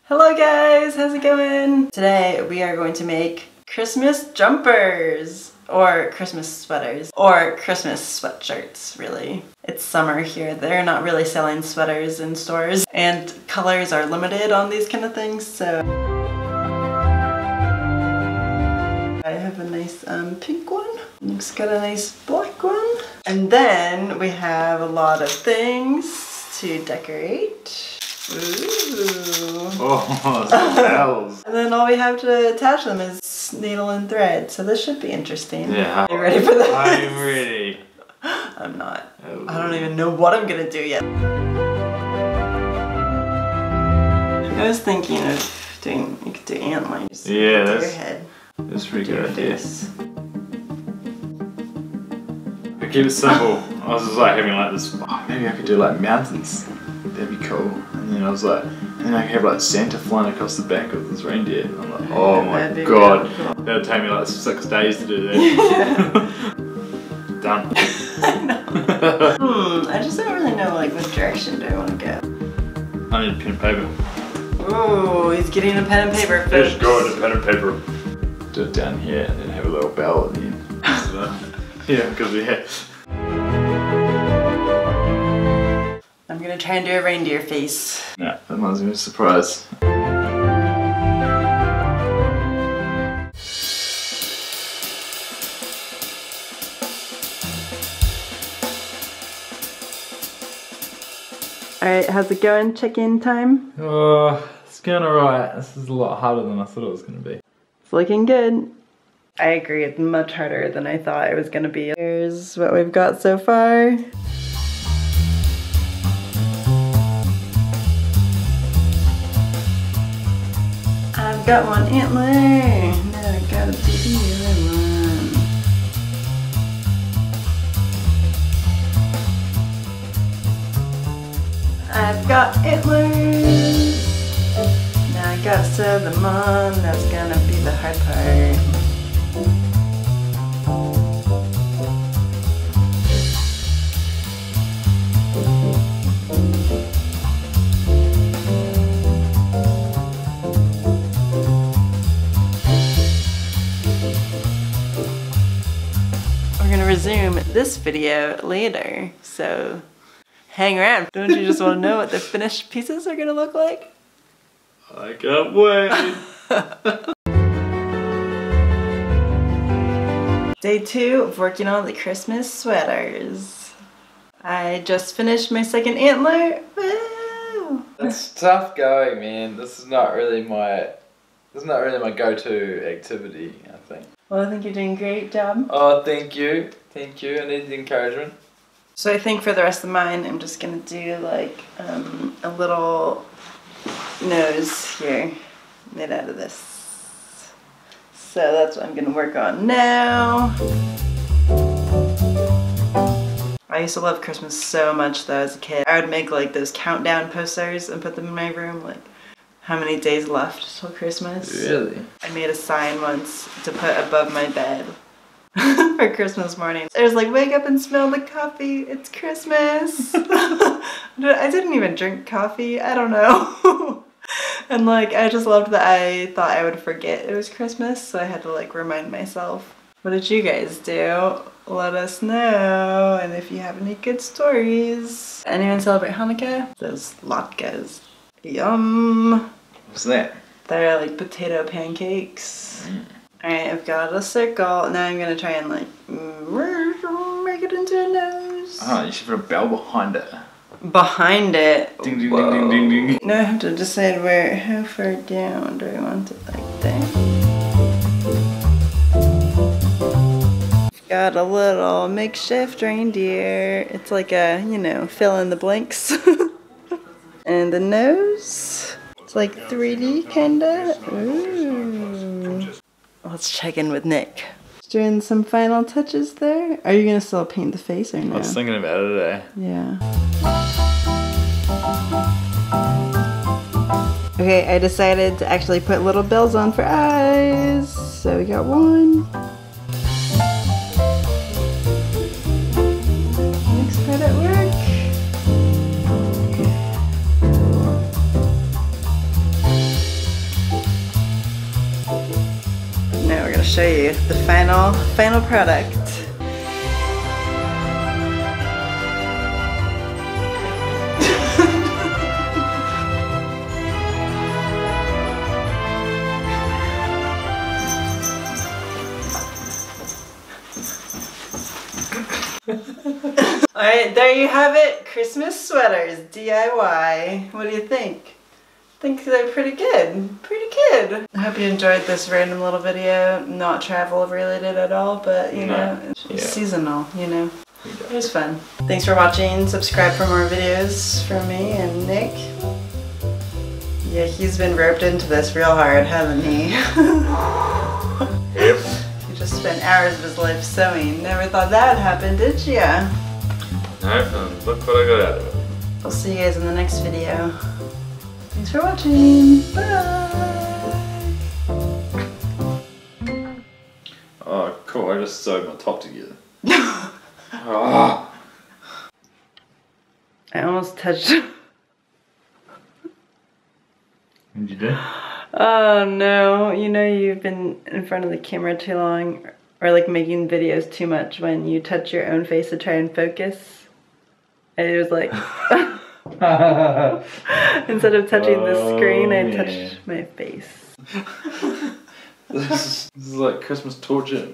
Hello guys, how's it going? Today we are going to make Christmas jumpers or Christmas sweaters or Christmas sweatshirts, really. It's summer here. They're not really selling sweaters in stores and colors are limited on these kind of things, so I have a nice pink one. Nick's got a nice black one. And then we have a lot of things to decorate. Ooh. Oh, bells. And then all we have to attach them is needle and thread, so this should be interesting. Yeah. Are you ready for this? I'm ready. I'm not. Oh. I don't even know what I'm gonna do yet. I was thinking of doing, you could do antlers. Yeah, to that's your head. That's pretty Do your good. Yes. face. I keep it simple. I was just like having like this. Oh, maybe I could do like mountains. That'd be cool. And then I was like, and then I could have like Santa flying across the back of this reindeer. And I'm like, oh my god, that would take me like 6 days to do that. Done. I know. I just don't really know like what direction do I want to go. I need pen and paper. Ooh, he's getting a pen and paper. Let's go to pen and paper. Do it down here and then have a little bell at the end. Yeah, because we have. I'm gonna try and do a reindeer face. Yeah, that one's gonna be a surprise. Alright, how's it going? Check-in time? It's going alright. This is a lot harder than I thought it was gonna be. It's looking good. I agree, it's much harder than I thought it was gonna be. Here's what we've got so far. I've got one antler. Now I gotta do the other one. I've got antlers. Now I gotta sew them on. That's gonna be the hard part. We're gonna resume this video later, so hang around. Don't you just want to know what the finished pieces are gonna look like? I can't wait. Day 2 of working on the Christmas sweaters. I just finished my second antler. Woo! It's tough going, man. This is not really my go-to activity, I think. Well, I think you're doing a great job. Oh, thank you. Thank you. I need the encouragement. So I think for the rest of mine, I'm just gonna do like a little nose here, made out of this. So that's what I'm gonna work on now. I used to love Christmas so much though as a kid. I would make like those countdown posters and put them in my room, like how many days left till Christmas. Really? I made a sign once to put above my bed for Christmas morning. It was like, wake up and smell the coffee, it's Christmas. I didn't even drink coffee, I don't know. And like, I just loved that I thought I would forget it was Christmas, so I had to like remind myself. What did you guys do? Let us know, and if you have any good stories. Anyone celebrate Hanukkah? Those latkes. Yum! What's that? They're like potato pancakes. Alright, I've got a circle. Now I'm gonna try and like make it into a nose. Oh, you should put a bell behind it. Behind it. Ding ding ding ding ding ding. Now I have to decide how far down do I want it, like that. Got a little makeshift reindeer. It's like a, you know, fill in the blanks. And the nose. It's like 3D kinda. Ooh. Let's check in with Nick. Doing some final touches there. Are you gonna still paint the face or no? I was thinking about it today. Yeah. Okay, I decided to actually put little bells on for eyes. So we got one. Next part at work. show you the final product. Alright, there you have it. Christmas sweaters, DIY. What do you think? I think they're pretty good. Pretty good. I hope you enjoyed this random little video. Not travel related at all, but you know, it's seasonal, you know. It was fun. Thanks for watching. Subscribe for more videos from me and Nick. Yeah, he's been roped into this real hard, hasn't he? Yep. He just spent hours of his life sewing. Never thought that would happen, did ya? No, look what I got out of it. I'll see you guys in the next video. Thanks for watching. Bye. Oh, cool. I just sewed my top together. Oh. I almost touched. What'd you do? Oh no, you know you've been in front of the camera too long, or like making videos too much when you touch your own face to try and focus. And it was like, instead of touching the screen, I touched my face. This is like Christmas torture.